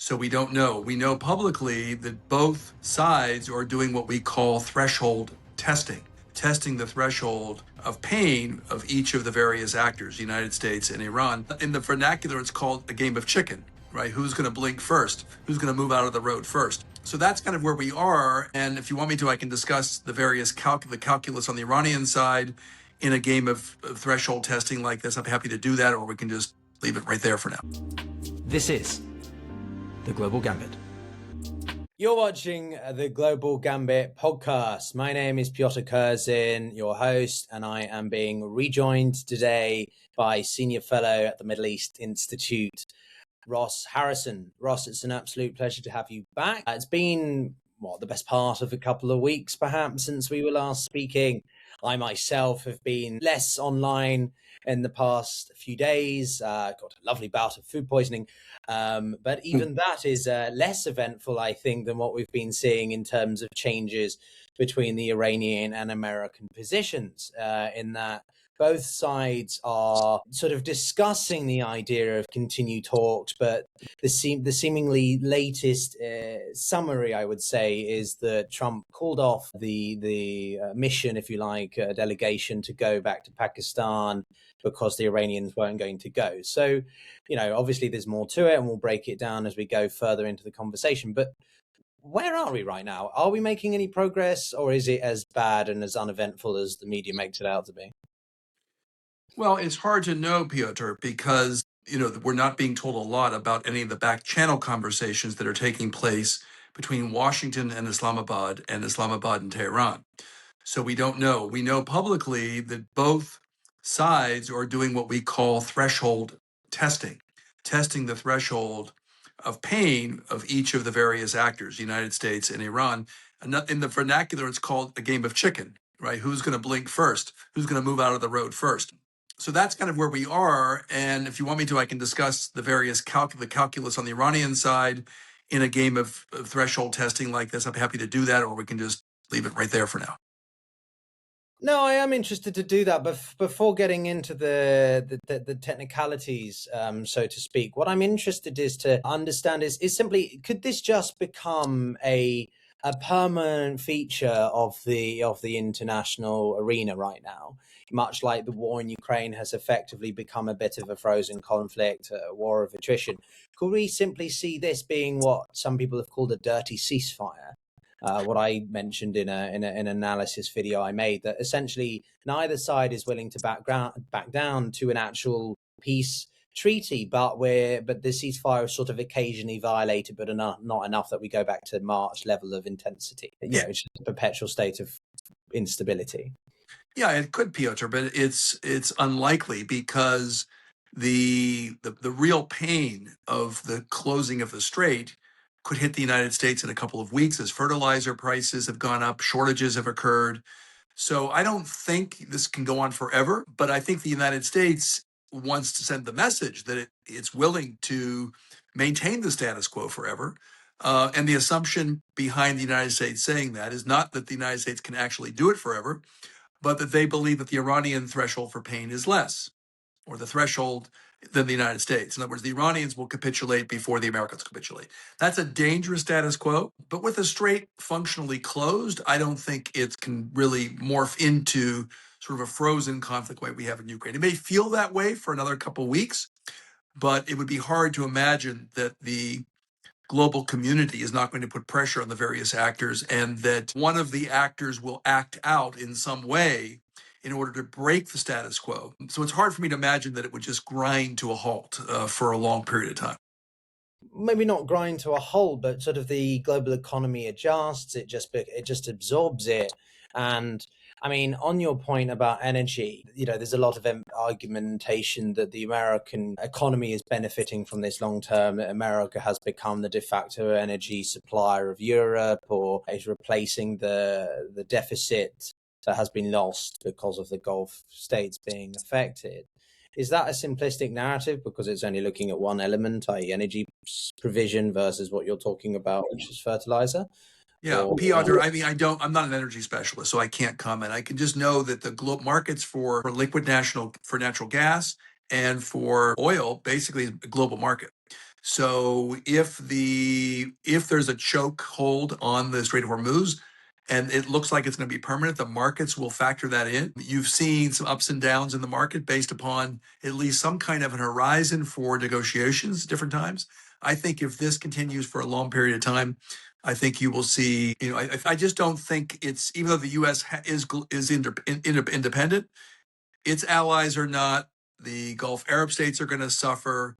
So we don't know. We know publicly that both sides are doing what we call threshold testing the threshold of pain of each of the various actors, the United States and Iran. In the vernacular, it's called a game of chicken, right? Who's going to blink first? Who's going to move out of the road first? So that's kind of where we are. And if you want me to, I can discuss the various the calculus on the Iranian side in a game of threshold testing like this. I'm happy to do that, or we can just leave it right there for now. This is the Global Gambit. You're watching the Global Gambit podcast. My name is Pyotr Kurzin, your host, and I am being rejoined today by Senior Fellow at the Middle East Institute, Ross Harrison. Ross, it's an absolute pleasure to have you back. It's been, the best part of a couple of weeks, perhaps, since we were last speaking. I myself have been less online in the past few days. Got a lovely bout of food poisoning. But even that is less eventful, I think, than what we've been seeing in terms of changes between the Iranian and American positions, in that both sides are sort of discussing the idea of continued talks, but the seemingly latest summary, I would say, is that Trump called off the mission, if you like, delegation to go back to Pakistan because the Iranians weren't going to go. So, obviously there's more to it, and we'll break it down as we go further into the conversation. But where are we right now? Are we making any progress, or is it as bad and as uneventful as the media makes it out to be? Well, it's hard to know, Pyotr, because, we're not being told a lot about any of the back channel conversations that are taking place between Washington and Islamabad and Tehran. So we don't know. We know publicly that both sides are doing what we call threshold testing the threshold of pain of each of the various actors, the United States and Iran. And in the vernacular, it's called a game of chicken, right? Who's going to blink first? Who's going to move out of the road first? So that's kind of where we are. And if you want me to, I can discuss the various the calculus on the Iranian side in a game of threshold testing like this. I'm happy to do that, or we can just leave it right there for now. No, I am interested to do that, but before getting into the technicalities, so to speak, what I'm interested is to understand is simply, could this just become a permanent feature of the international arena right now, much like the war in Ukraine has effectively become a bit of a frozen conflict, a war of attrition? Could we simply see this being what some people have called a dirty ceasefire? What I mentioned in an analysis video I made, that essentially neither side is willing to back down to an actual peace treaty, but the ceasefire is sort of occasionally violated, but not enough that we go back to March level of intensity. It's just a perpetual state of instability. Yeah, it could, Pyotr, but it's unlikely, because the real pain of the closing of the strait could hit the United States in a couple of weeks as fertilizer prices have gone up, shortages have occurred. So I don't think this can go on forever, but I think the United States wants to send the message that it's willing to maintain the status quo forever. And the assumption behind the United States saying that is not that the United States can actually do it forever, but that they believe that the Iranian threshold for pain is less, or the threshold, than the United States. In other words, the Iranians will capitulate before the Americans capitulate. That's a dangerous status quo. But with the strait functionally closed, I don't think it can really morph into sort of a frozen conflict like we have in Ukraine. It may feel that way for another couple of weeks, but it would be hard to imagine that the global community is not going to put pressure on the various actors, and that one of the actors will act out in some way in order to break the status quo. So it's hard for me to imagine that it would just grind to a halt for a long period of time. Maybe not grind to a halt, but sort of the global economy adjusts. It just absorbs it. And I mean, on your point about energy, there's a lot of argumentation that the American economy is benefiting from this long term. America has become the de facto energy supplier of Europe, or is replacing the deficit that has been lost because of the Gulf states being affected. Is that a simplistic narrative because it's only looking at one element, i.e. energy provision, versus what you're talking about, which is fertilizer? Yeah, Pyotr, I'm not an energy specialist, so I can't comment. I can just know that the global markets for natural gas and for oil basically is a global market. So if there's a choke hold on the Strait of Hormuz, and it looks like it's going to be permanent, the markets will factor that in. You've seen some ups and downs in the market based upon at least some kind of an horizon for negotiations at different times. I think if this continues for a long period of time, I think you will see. I just don't think it's, even though the U.S. is independent, its allies are not. The Gulf Arab states are going to suffer.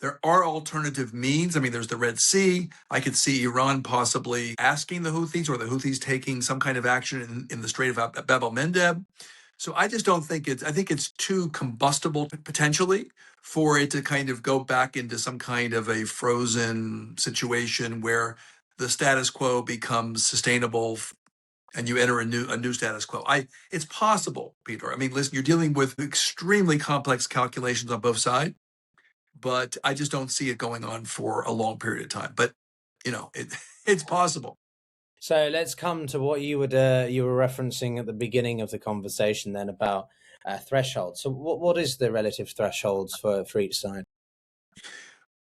There are alternative means. I mean, there's the Red Sea. I could see Iran possibly asking the Houthis, or the Houthis taking some kind of action in the Strait of Bab el-Mandeb. So I just don't think I think it's too combustible potentially for it to kind of go back into some kind of a frozen situation where the status quo becomes sustainable and you enter a new status quo. It's possible, Peter. I mean, listen, you're dealing with extremely complex calculations on both sides, but I just don't see it going on for a long period of time. But it's possible. So let's come to what you were referencing at the beginning of the conversation then about thresholds. So what is the relative thresholds for each side?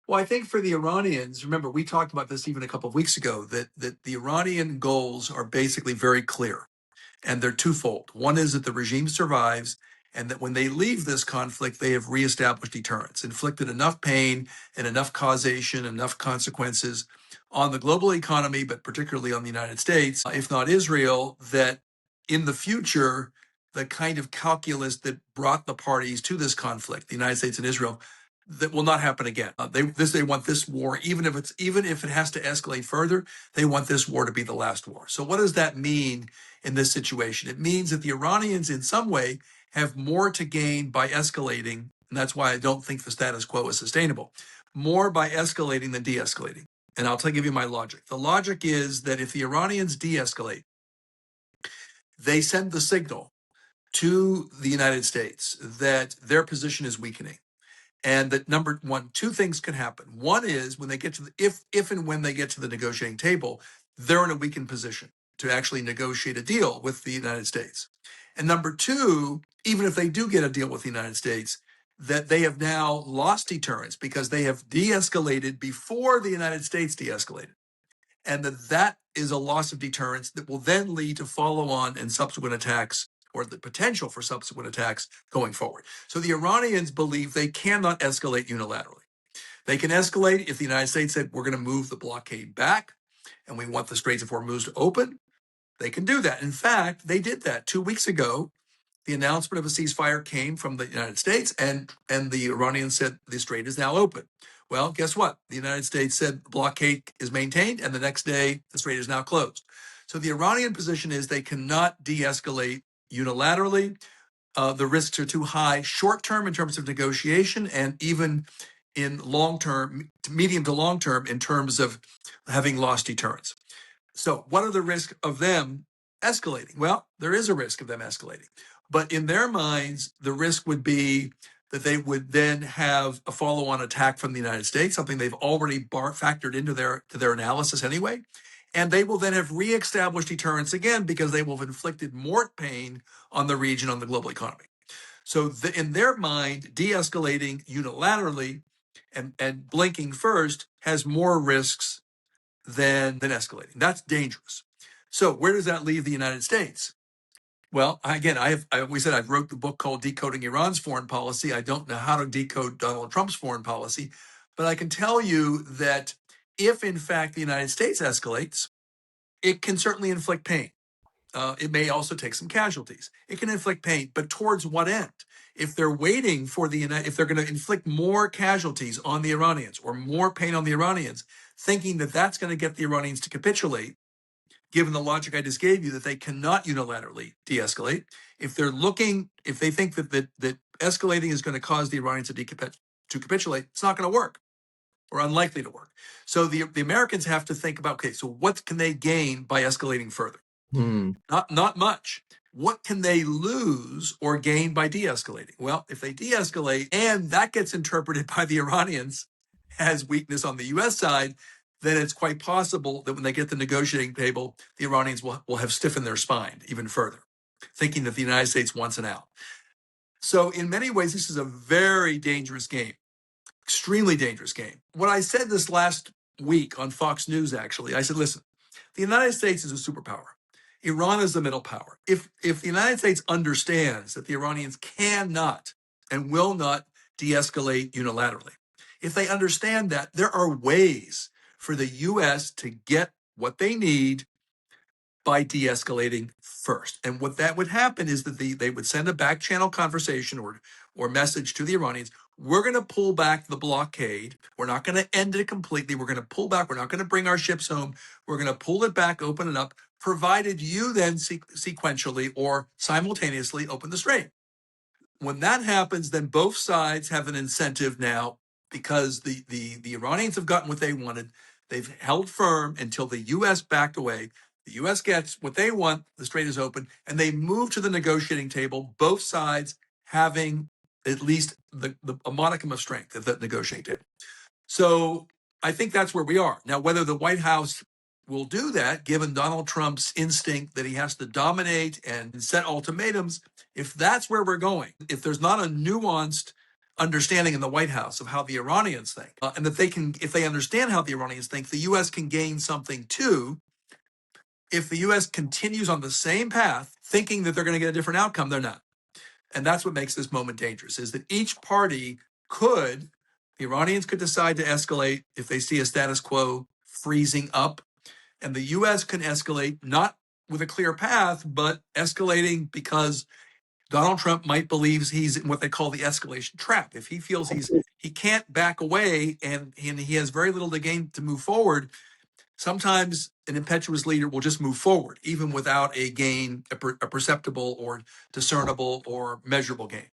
Well, I think for the Iranians, remember, we talked about this even a couple of weeks ago, that the Iranian goals are basically very clear, and they're twofold. One is that the regime survives, and that when they leave this conflict, they have reestablished deterrence, inflicted enough pain and enough causation, enough consequences on the global economy, but particularly on the United States, if not Israel, that in the future, the kind of calculus that brought the parties to this conflict, the United States and Israel, that will not happen again. They want this war, even if it has to escalate further, they want this war to be the last war. So what does that mean in this situation? It means that the Iranians in some way have more to gain by escalating, and that's why I don't think the status quo is sustainable, more by escalating than de-escalating. And I'll give you my logic. The logic is that if the Iranians de-escalate, they send the signal to the United States that their position is weakening. And that number one, two things can happen. One is when they get to if and when they get to the negotiating table, they're in a weakened position to actually negotiate a deal with the United States. And number two, even if they do get a deal with the United States, that they have now lost deterrence because they have de-escalated before the United States de-escalated. And that is a loss of deterrence that will then lead to follow-on and subsequent attacks, or the potential for subsequent attacks going forward. So the Iranians believe they cannot escalate unilaterally. They can escalate if the United States said, we're going to move the blockade back and we want the Straits of Hormuz to open. They can do that. In fact, they did that 2 weeks ago. The announcement of a ceasefire came from the United States, and the Iranians said the strait is now open. Well, guess what? The United States said the blockade is maintained, and the next day the strait is now closed. So the Iranian position is they cannot de-escalate unilaterally. The risks are too high short term in terms of negotiation, and even in long term, medium to long term, in terms of having lost deterrence. So what are the risks of them escalating? Well, there is a risk of them escalating. But in their minds, the risk would be that they would then have a follow-on attack from the United States, something they've already factored into their analysis anyway. And they will then have reestablished deterrence again because they will have inflicted more pain on the region, on the global economy. So in their mind, de-escalating unilaterally and blinking first has more risks than escalating. That's dangerous. So where does that leave the United States? Well, again, I wrote the book called Decoding Iran's Foreign Policy. I don't know how to decode Donald Trump's foreign policy, but I can tell you that if, in fact, the United States escalates, it can certainly inflict pain. It may also take some casualties. It can inflict pain, but towards what end? If they're waiting for if they're going to inflict more casualties on the Iranians or more pain on the Iranians, thinking that that's going to get the Iranians to capitulate, given the logic I just gave you, that they cannot unilaterally de-escalate. If they think that escalating is going to cause the Iranians to capitulate, it's not going to work, or unlikely to work. So the Americans have to think about, okay, so what can they gain by escalating further? Not much. What can they lose or gain by de-escalating? Well, if they de-escalate and that gets interpreted by the Iranians as weakness on the U.S. side, then it's quite possible that when they get the negotiating table, the Iranians will have stiffened their spine even further, thinking that the United States wants an out. So in many ways, this is a very dangerous game extremely dangerous game. What I said this last week on Fox News, actually, I said, listen, the United States is a superpower. Iran is the middle power. If the United States understands that the Iranians cannot and will not de-escalate unilaterally, if they understand that, there are ways for the U.S. to get what they need by de-escalating first. And what that would happen is that they would send a back channel conversation or message to the Iranians. We're going to pull back the blockade. We're not going to end it completely. We're going to pull back. We're not going to bring our ships home. We're going to pull it back, open it up, provided you then sequentially or simultaneously open the strait. When that happens, then both sides have an incentive now, because the Iranians have gotten what they wanted. They've held firm until the U.S. backed away. The U.S. gets what they want, the strait is open, and they move to the negotiating table, both sides having at least a modicum of strength at that negotiating table. So I think that's where we are. Now, whether the White House will do that, given Donald Trump's instinct that he has to dominate and set ultimatums, if that's where we're going, if there's not a nuanced understanding in the White House of how the Iranians think, and that if they understand how the Iranians think, the U.S. can gain something too. If the U.S. continues on the same path, thinking that they're going to get a different outcome, they're not. And that's what makes this moment dangerous, is that each party the Iranians could decide to escalate if they see a status quo freezing up, and the U.S. can escalate not with a clear path, but escalating because Donald Trump might believe he's in what they call the escalation trap. If he feels he can't back away and he has very little to gain to move forward, sometimes an impetuous leader will just move forward, even without a perceptible or discernible or measurable gain.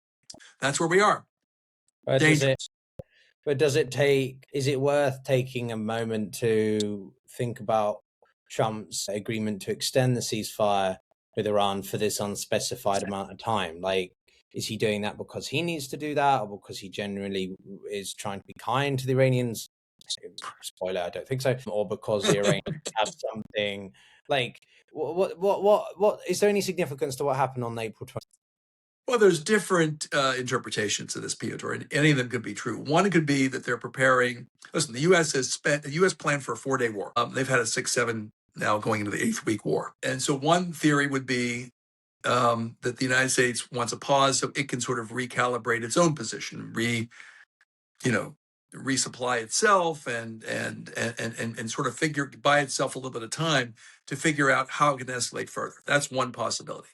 That's where we are. Dangerous. Is it worth taking a moment to think about Trump's agreement to extend the ceasefire with Iran for this unspecified amount of time? Like, is he doing that because he needs to do that, or because he genuinely is trying to be kind to the Iranians? Spoiler, I don't think so. Or because the Iranians have something like, what is there any significance to what happened on April 20th? Well, there's different interpretations of this, Pyotr, and any of them could be true. One could be that they're preparing. Listen, the U.S. planned for a 4-day war. They've had a 6-7, now going into the 8th week war. And so one theory would be that the United States wants a pause so it can sort of recalibrate its own position, resupply itself and sort of buy itself a little bit of time to figure out how it can escalate further. That's one possibility.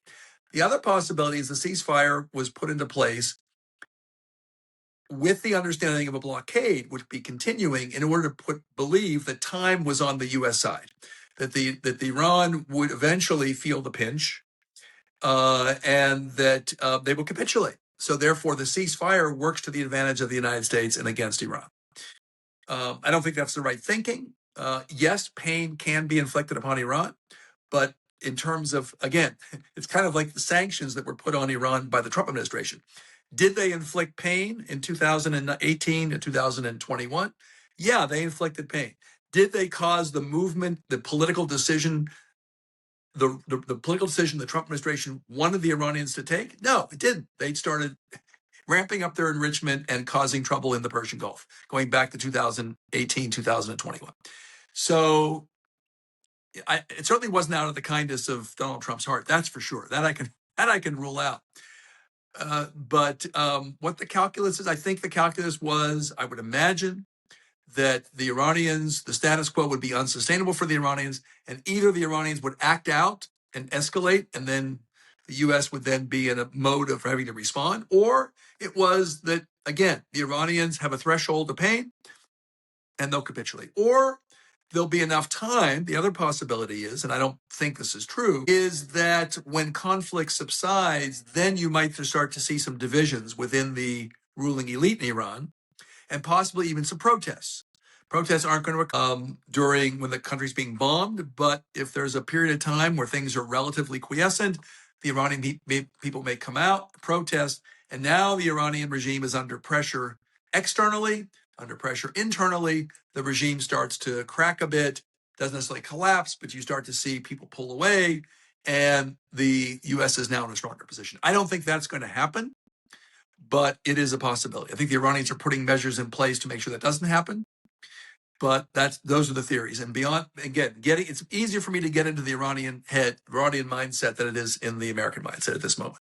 The other possibility is the ceasefire was put into place with the understanding of a blockade would be continuing in order to believe that time was on the U.S. side, that Iran would eventually feel the pinch, and that they will capitulate. So therefore, the ceasefire works to the advantage of the United States and against Iran. I don't think that's the right thinking. Yes, pain can be inflicted upon Iran, but in terms of, again, it's kind of like the sanctions that were put on Iran by the Trump administration. Did they inflict pain in 2018 and 2021? Yeah, they inflicted pain. Did they cause the movement, the political decision, the political decision the Trump administration wanted the Iranians to take? No, it didn't. They started ramping up their enrichment and causing trouble in the Persian Gulf, going back to 2018, 2021. So it certainly wasn't out of the kindness of Donald Trump's heart. That's for sure. That I can rule out. But what the calculus is, I think the calculus was, I would imagine, that the Iranians, the status quo would be unsustainable for the Iranians, and either the Iranians would act out and escalate, and then the U.S. would then be in a mode of having to respond, or it was that, again, the Iranians have a threshold of pain and they'll capitulate, or there'll be enough time. The other possibility is, and I don't think this is true, is that when conflict subsides, then you might start to see some divisions within the ruling elite in Iran, and possibly even some protests. Protests aren't going to during when the country's being bombed, but if there's a period of time where things are relatively quiescent, the Iranian people may come out, protest, and now the Iranian regime is under pressure externally, under pressure internally. The regime starts to crack a bit, doesn't necessarily collapse, but you start to see people pull away, and the U.S. is now in a stronger position. I don't think that's going to happen, but it is a possibility. I think the Iranians are putting measures in place to make sure that doesn't happen. But those are the theories. And beyond, again, it's easier for me to get into the Iranian mindset than it is in the American mindset at this moment.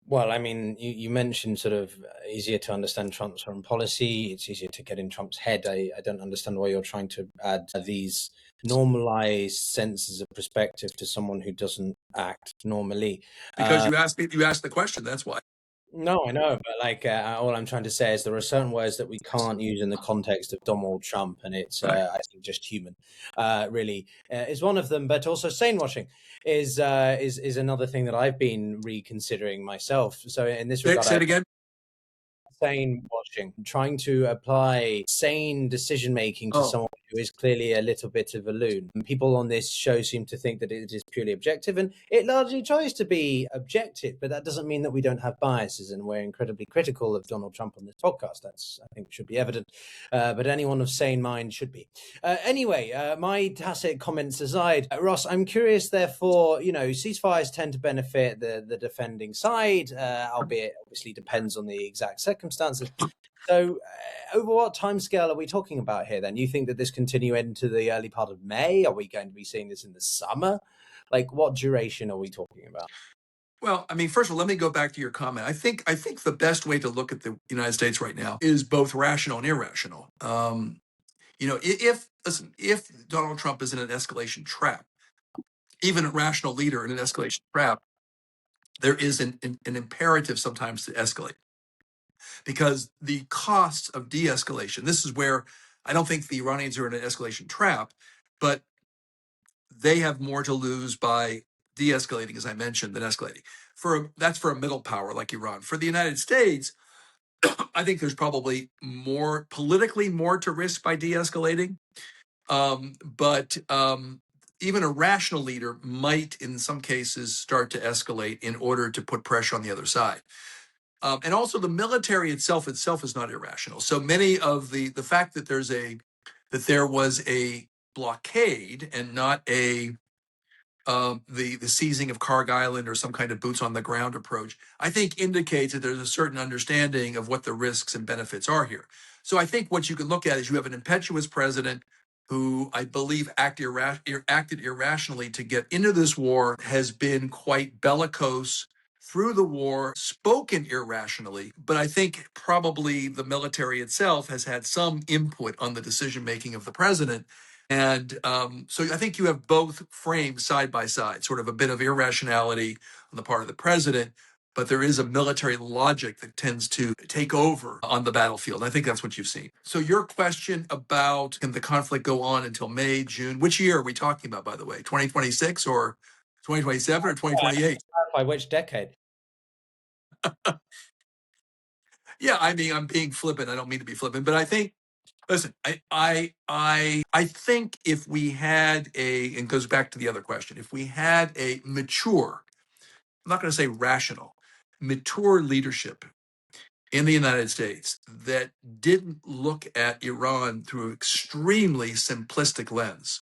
Well, I mean, you mentioned sort of easier to understand Trump's foreign policy. It's easier to get in Trump's head. I don't understand why you're trying to add these normalized senses of perspective to someone who doesn't act normally. Because you asked the question, that's why. No, I know, but like all I'm trying to say is there are certain words that we can't use in the context of Donald Trump, and it's I think just human, really is one of them. But also sane washing is another thing that I've been reconsidering myself. So in this regard, say it again. Sane washing, trying to apply sane decision making to someone who is clearly a little bit of a loon. And people on this show seem to think that it is purely objective, and it largely tries to be objective, but that doesn't mean that we don't have biases, and we're incredibly critical of Donald Trump on this podcast. That's, I think, should be evident, but anyone of sane mind should be. Anyway, my tacit comments aside, Ross, I'm curious, therefore, ceasefires tend to benefit the defending side, albeit obviously depends on the exact circumstances. So over what timescale are we talking about here then? You think that this continue into the early part of May? Are we going to be seeing this in the summer? Like, what duration are we talking about? Well, I mean, first of all, let me go back to your comment. I think the best way to look at the United States right now is both rational and irrational. If Donald Trump is in an escalation trap, even a rational leader in an escalation trap, there is an imperative sometimes to escalate, because the costs of de-escalation, this is where I don't think the Iranians are in an escalation trap, but they have more to lose by de-escalating, as I mentioned, than escalating. That's for a middle power like Iran. For the United States, I think there's probably politically more to risk by de-escalating. But even a rational leader might, in some cases, start to escalate in order to put pressure on the other side. And also, the military itself is not irrational. So many of the fact that there was a blockade and not the seizing of Karg Island or some kind of boots on the ground approach, I think indicates that there's a certain understanding of what the risks and benefits are here. So I think what you can look at is you have an impetuous president who I believe acted irrationally to get into this war, has been quite bellicose through the war, spoken irrationally, but I think probably the military itself has had some input on the decision making of the president. And so I think you have both frames side by side, sort of a bit of irrationality on the part of the president, but there is a military logic that tends to take over on the battlefield. I think that's what you've seen. So your question about, can the conflict go on until May, June? Which year are we talking about, by the way? 2026 or 2027 or 2028? By which decade? Yeah, I mean, I'm being flippant. I don't mean to be flippant, but I think, listen, I think if we had and it goes back to the other question, if we had a mature, I'm not going to say rational, mature leadership in the United States that didn't look at Iran through an extremely simplistic lens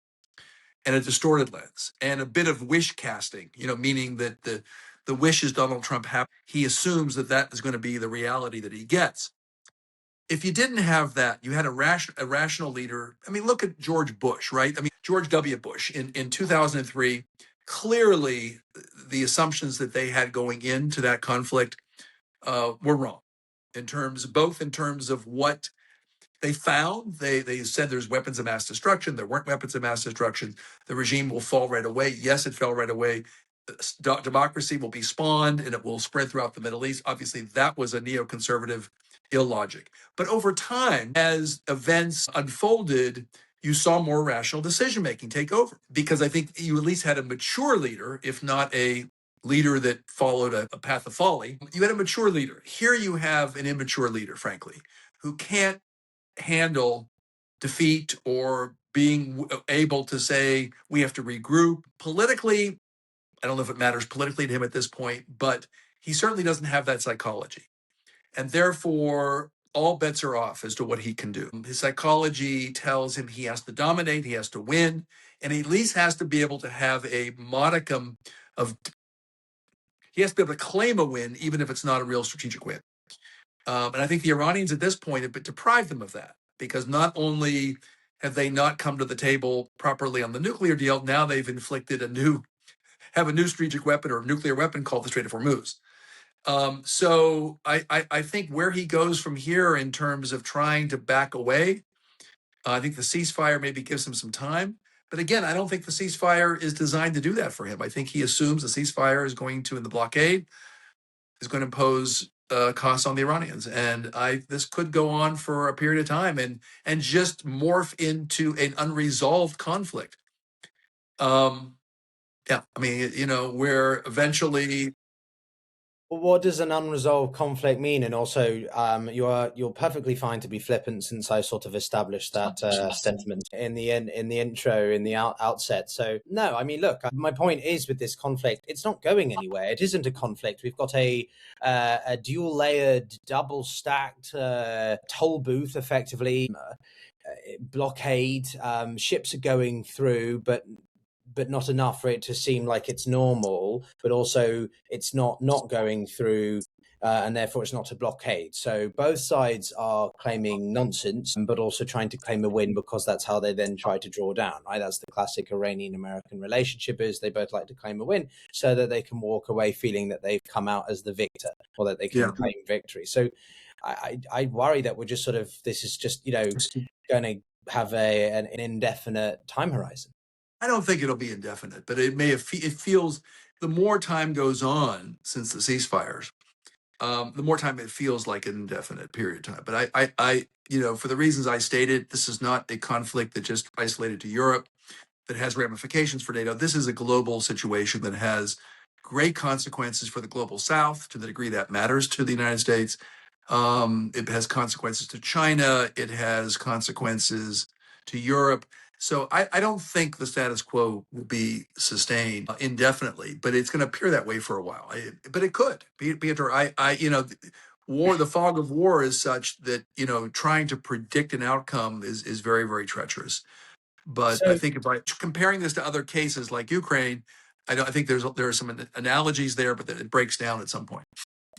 and a distorted lens and a bit of wish casting, meaning that the wishes Donald Trump has, he assumes that is going to be the reality that he gets. If you didn't have that, you had a rational leader. I mean, look at George Bush, right? I mean, George W. Bush in 2003, clearly the assumptions that they had going into that conflict were wrong, both in terms of what they found. They said there's weapons of mass destruction. There weren't weapons of mass destruction. The regime will fall right away. Yes, it fell right away. Democracy will be spawned and it will spread throughout the Middle East. Obviously, that was a neoconservative illogic. But over time, as events unfolded, you saw more rational decision making take over, because I think you at least had a mature leader, if not a leader that followed a path of folly. You had a mature leader. Here you have an immature leader, frankly, who can't handle defeat or being able to say, we have to regroup. Politically, I don't know if it matters politically to him at this point, but he certainly doesn't have that psychology. And therefore, all bets are off as to what he can do. His psychology tells him he has to dominate, he has to win, and he at least has to be able to have a modicum of, he has to be able to claim a win, even if it's not a real strategic win. And I think the Iranians at this point have deprived them of that, because not only have they not come to the table properly on the nuclear deal, now they've inflicted have a new strategic weapon or nuclear weapon called the Strait of Hormuz. So I think where he goes from here in terms of trying to back away, I think the ceasefire maybe gives him some time. But again, I don't think the ceasefire is designed to do that for him. I think he assumes the ceasefire is going to, in the blockade, is going to impose costs on the Iranians, and this could go on for a period of time and just morph into an unresolved conflict. Yeah, I mean, where eventually. Well, what does an unresolved conflict mean? And also, you're perfectly fine to be flippant, since I sort of established that sentiment in the intro, in the outset. So no, I mean, look, my point is, with this conflict, it's not going anywhere. It isn't a conflict. We've got a dual layered, double stacked toll booth, effectively. Blockade. Ships are going through, but not enough for it to seem like it's normal, but also it's not going through, and therefore it's not a blockade. So both sides are claiming nonsense, but also trying to claim a win, because that's how they then try to draw down, right? That's the classic Iranian-American relationship, is they both like to claim a win so that they can walk away feeling that they've come out as the victor, or that they can claim victory. So I worry that we're just sort of, this is just, going to have an indefinite time horizon. I don't think it'll be indefinite, but it feels, the more time goes on since the ceasefires, the more time it feels like an indefinite period of time. But I for the reasons I stated, this is not a conflict that just isolated to Europe, that has ramifications for NATO. This is a global situation that has great consequences for the global South, to the degree that matters to the United States. It has consequences to China. It has consequences to Europe. So I don't think the status quo will be sustained indefinitely, but it's going to appear that way for a while. But it could. Pyotr, the fog of war is such that, trying to predict an outcome is very, very treacherous. But I think, by comparing this to other cases like Ukraine, I think there are some analogies there, but that it breaks down at some point.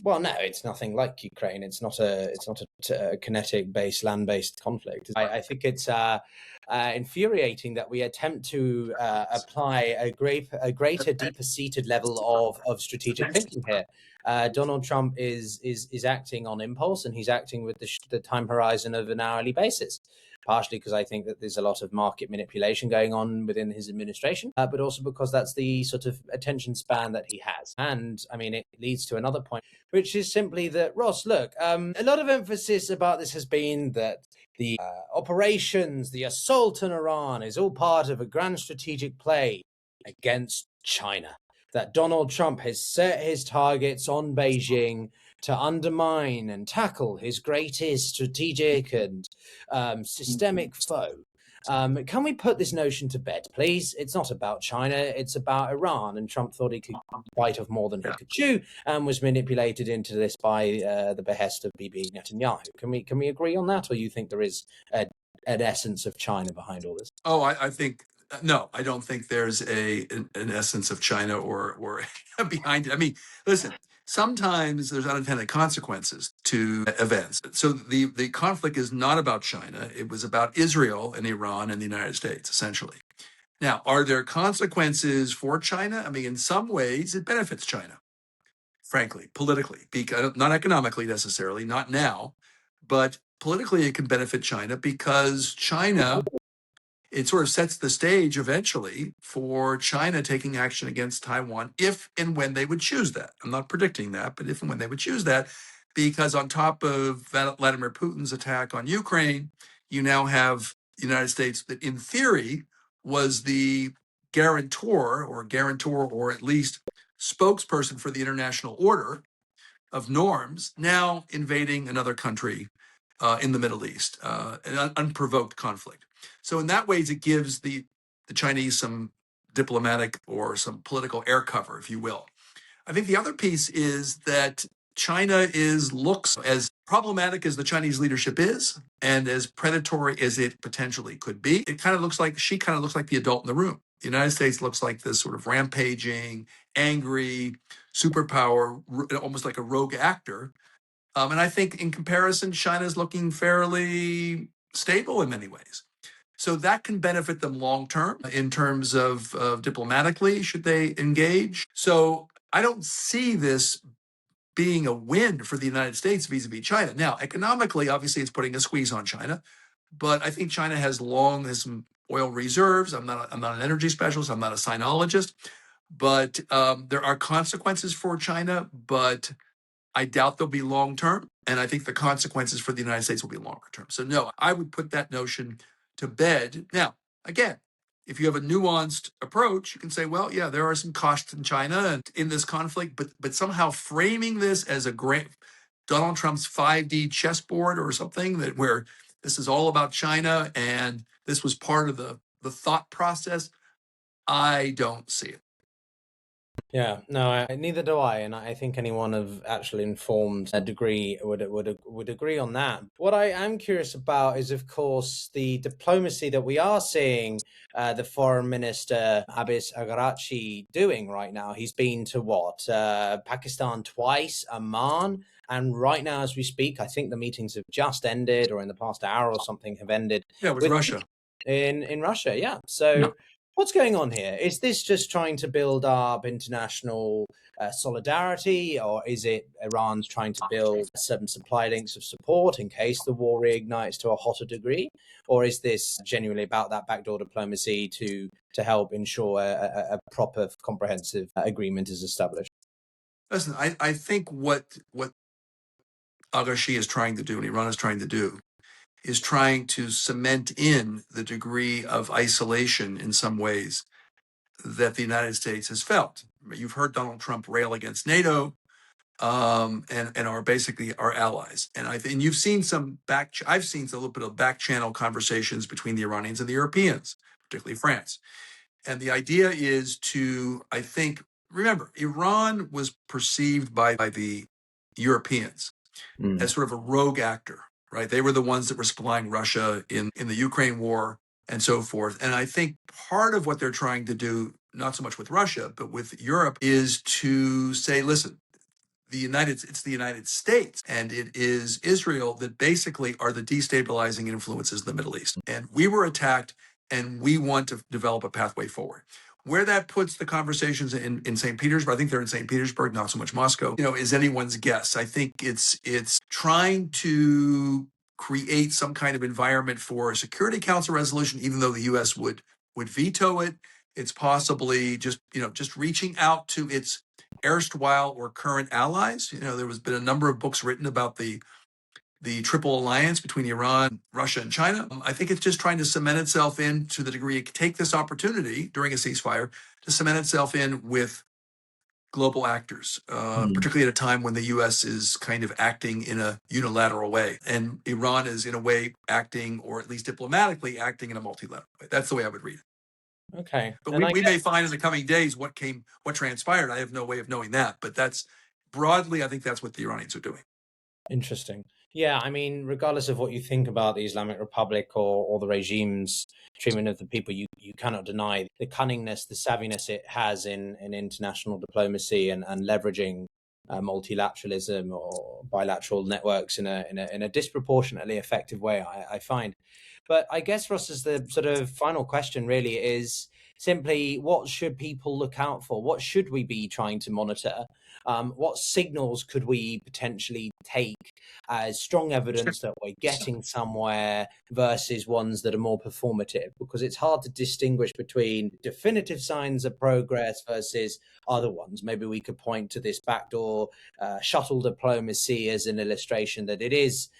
Well, no, it's nothing like Ukraine. It's not a kinetic-based, land-based conflict. I think it's infuriating that we attempt to apply a greater, deeper-seated level of strategic thinking here. Donald Trump is acting on impulse, and he's acting with the time horizon of an hourly basis. Partially because I think that there's a lot of market manipulation going on within his administration, but also because that's the sort of attention span that he has. And I mean, it leads to another point, which is simply that, Ross, look, a lot of emphasis about this has been that the operations, the assault on Iran, is all part of a grand strategic play against China. That Donald Trump has set his targets on Beijing to undermine and tackle his greatest strategic and systemic foe. Can we put this notion to bed, please? It's not about China, it's about Iran. And Trump thought he could bite off more than he could chew, and was manipulated into this by the behest of Bibi Netanyahu. Can we agree on that, or you think there is an essence of China behind all this? Oh, I think no. I don't think there's an essence of China or behind it. I mean, listen. Sometimes there's unintended consequences to events. So the conflict is not about China. It was about Israel and Iran and the United States, essentially. Now, are there consequences for China? I mean, in some ways, it benefits China, frankly, politically, because not economically necessarily, not now, but politically it can benefit China, because China, it sort of sets the stage eventually for China taking action against Taiwan, if and when they would choose that. I'm not predicting that, but if and when they would choose that, because on top of Vladimir Putin's attack on Ukraine, you now have the United States that, in theory, was the guarantor, or at least spokesperson for the international order of norms, now invading another country in the Middle East, an unprovoked conflict. So in that ways, it gives the Chinese some diplomatic or some political air cover, if you will. I think the other piece is that China looks as problematic as the Chinese leadership is, and as predatory as it potentially could be. She kind of looks like the adult in the room. The United States looks like this sort of rampaging, angry superpower, almost like a rogue actor, And I think in comparison, China is looking fairly stable in many ways. So that can benefit them long term in terms of diplomatically, should they engage. So I don't see this being a win for the United States vis-a-vis China. Now, economically, obviously, it's putting a squeeze on China, but I think China has some oil reserves. I'm not an energy specialist. I'm not a sinologist, but there are consequences for China, but I doubt they'll be long term. And I think the consequences for the United States will be longer term. So, no, I would put that notion to bed. Now, again, if you have a nuanced approach, you can say, well, yeah, there are some costs in China and in this conflict, but somehow framing this as a great Donald Trump's 5D chessboard or something that where this is all about China and this was part of the thought process, I don't see it. Yeah, no, neither do I, and I think anyone of actually informed degree would agree on that. What I am curious about is, of course, the diplomacy that we are seeing the Foreign Minister Abbas Araghchi doing right now. He's been to Pakistan twice, Oman, and right now as we speak, I think the meetings have just ended, or in the past hour or something have ended. Yeah, with Russia. In Russia, yeah. So. Yeah. What's going on here? Is this just trying to build up international solidarity, or is it Iran's trying to build some supply links of support in case the war reignites to a hotter degree? Or is this genuinely about that backdoor diplomacy to help ensure a proper, comprehensive agreement is established? Listen, I think what Agashi is trying to do and Iran is trying to do is trying to cement in the degree of isolation in some ways that the United States has felt. You've heard Donald Trump rail against NATO and are basically our allies. And you've seen I've seen a little bit of back channel conversations between the Iranians and the Europeans, particularly France. And the idea is I think, remember, Iran was perceived by the Europeans as sort of a rogue actor, right? They were the ones that were supplying Russia in the Ukraine war and so forth. And I think part of what they're trying to do, not so much with Russia, but with Europe, is to say, listen, it's the United States and it is Israel that basically are the destabilizing influences in the Middle East. And we were attacked and we want to develop a pathway forward. Where that puts the conversations in St. Petersburg, I think they're in St. Petersburg, not so much Moscow, is anyone's guess. I think it's trying to create some kind of environment for a Security Council resolution, even though the U.S. would veto it. It's possibly just reaching out to its erstwhile or current allies. There has been a number of books written about the triple alliance between Iran, Russia, and China. I think it's just trying to cement itself in to the degree it can take this opportunity during a ceasefire to cement itself in with global actors, particularly at a time when the U.S. is kind of acting in a unilateral way. And Iran is, in a way, acting, or at least diplomatically acting in a multilateral way. That's the way I would read it. Okay. But we may find in the coming days what transpired. I have no way of knowing that. But that's broadly, I think that's what the Iranians are doing. Interesting. Yeah, I mean, regardless of what you think about the Islamic Republic or the regime's treatment of the people, you cannot deny the cunningness, the savviness it has in international diplomacy and leveraging multilateralism or bilateral networks in a disproportionately effective way, I find. But I guess, Ross, as the sort of final question really is simply, what should people look out for? What should we be trying to monitor? What signals could we potentially take as strong evidence that we're getting somewhere versus ones that are more performative? Because it's hard to distinguish between definitive signs of progress versus other ones. Maybe we could point to this backdoor shuttle diplomacy as an illustration that it is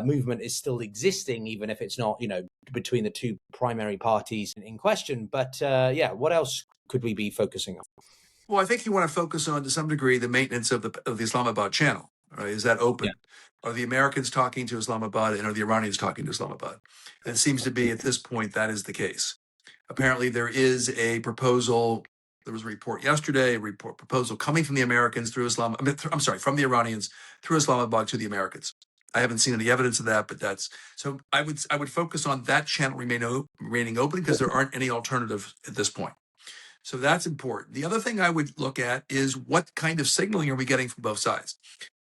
movement is still existing, even if it's not, between the two primary parties in question. But what else could we be focusing on? Well, I think you want to focus on, to some degree, the maintenance of the Islamabad channel. Right? Is that open? Yeah. Are the Americans talking to Islamabad, and are the Iranians talking to Islamabad? And it seems to be at this point that is the case. Apparently, there is a proposal. There was a report yesterday, proposal coming from the Americans through from the Iranians through Islamabad to the Americans. I haven't seen any evidence of that, but that's so. I would focus on that channel remaining open because there aren't any alternatives at this point. So that's important. The other thing I would look at is what kind of signaling are we getting from both sides?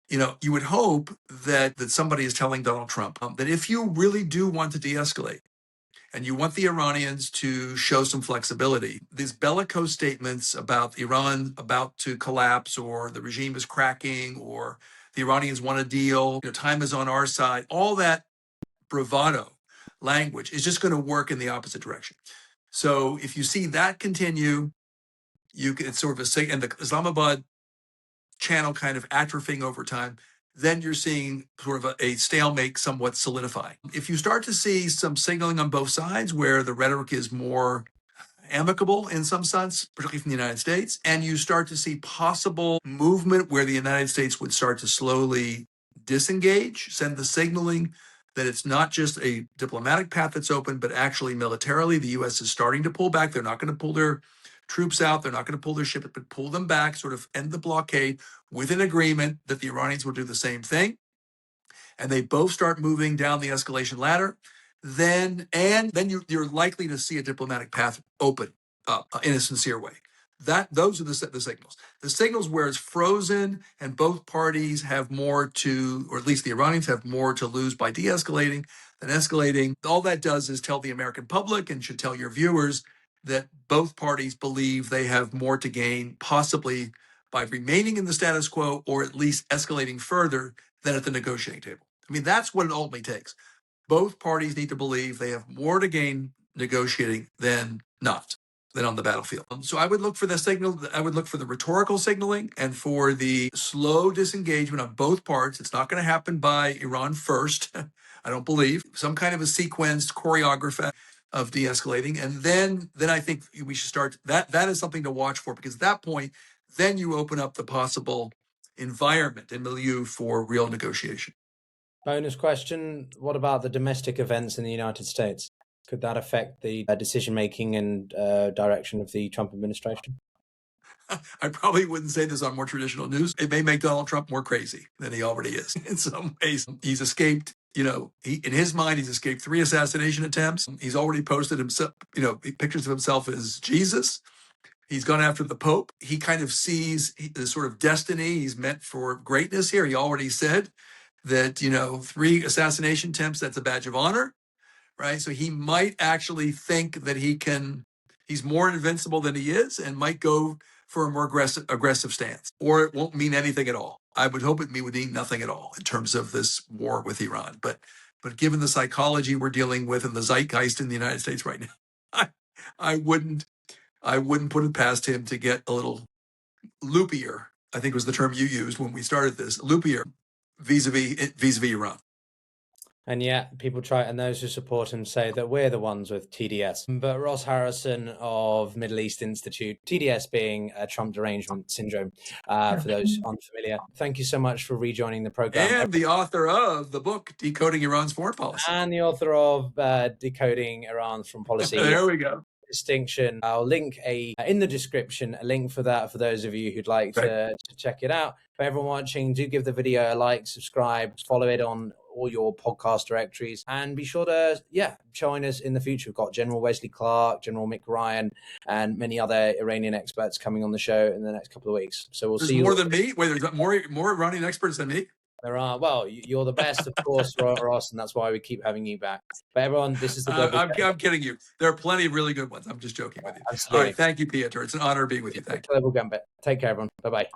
You would hope that somebody is telling Donald Trump that if you really do want to de-escalate and you want the Iranians to show some flexibility, these bellicose statements about Iran about to collapse or the regime is cracking or the Iranians want a deal, time is on our side, all that bravado language is just going to work in the opposite direction. So if you see that continue, it's sort of and the Islamabad channel kind of atrophying over time, then you're seeing sort of a stalemate somewhat solidifying. If you start to see some signaling on both sides where the rhetoric is more amicable in some sense, particularly from the United States, and you start to see possible movement where the United States would start to slowly disengage, send the signaling that it's not just a diplomatic path that's open, but actually militarily, the U.S. is starting to pull back. They're not going to pull their troops out. They're not going to pull their ship, but pull them back, sort of end the blockade with an agreement that the Iranians will do the same thing. And they both start moving down the escalation ladder. Then you're likely to see a diplomatic path open up in a sincere way. Those are the signals. The signals where it's frozen and both parties have more to, or at least the Iranians have more to lose by de-escalating than escalating. All that does is tell the American public and should tell your viewers that both parties believe they have more to gain, possibly by remaining in the status quo or at least escalating further than at the negotiating table. I mean, that's what it ultimately takes. Both parties need to believe they have more to gain negotiating than on the battlefield. So I would look for the signal. I would look for the rhetorical signaling and for the slow disengagement on both parts. It's not going to happen by Iran first, I don't believe. Some kind of a sequenced choreography of de-escalating. And then I think we should start. That is something to watch for, because at that point, then you open up the possible environment and milieu for real negotiation. Bonus question. What about the domestic events in the United States? Could that affect the decision-making and direction of the Trump administration? I probably wouldn't say this on more traditional news. It may make Donald Trump more crazy than he already is in some ways. He's escaped, in his mind, he's escaped 3 assassination attempts. He's already posted himself, pictures of himself as Jesus. He's gone after the Pope. He kind of sees the sort of destiny. He's meant for greatness here. He already said that, 3 assassination attempts, that's a badge of honor, right? So he might actually think that he's more invincible than he is and might go for a more aggressive stance, or it won't mean anything at all. I would hope it would mean nothing at all in terms of this war with Iran. But given the psychology we're dealing with and the zeitgeist in the United States right now, I wouldn't put it past him to get a little loopier. I think was the term you used when we started this, loopier vis-a-vis Iran. And yet people try, and those who support him say that we're the ones with TDS. But Ross Harrison of Middle East Institute, TDS being a Trump derangement syndrome, for those unfamiliar. Thank you so much for rejoining the program. And the author of the book, Decoding Iran's Foreign Policy. And the author of Decoding Iran's Foreign Policy. There we go. Distinction. I'll link in the description a link for that for those of you who'd like to check it out. For everyone watching, do give the video a like, subscribe, follow it on all your podcast directories, and be sure to join us in the future. We've got General Wesley Clark, General Mick Ryan, and many other Iranian experts coming on the show in the next couple of weeks. So we'll see you. More than me? Wait, there's more Iranian experts than me? There are. Well, you're the best, of course, Ross, and that's why we keep having you back. But everyone, this is the I'm kidding you. There are plenty of really good ones. I'm just joking with you. Absolutely. All right. Thank you, Pyotr. It's an honor being with you. Thank you. Global Gambit. Take care, everyone. Bye-bye.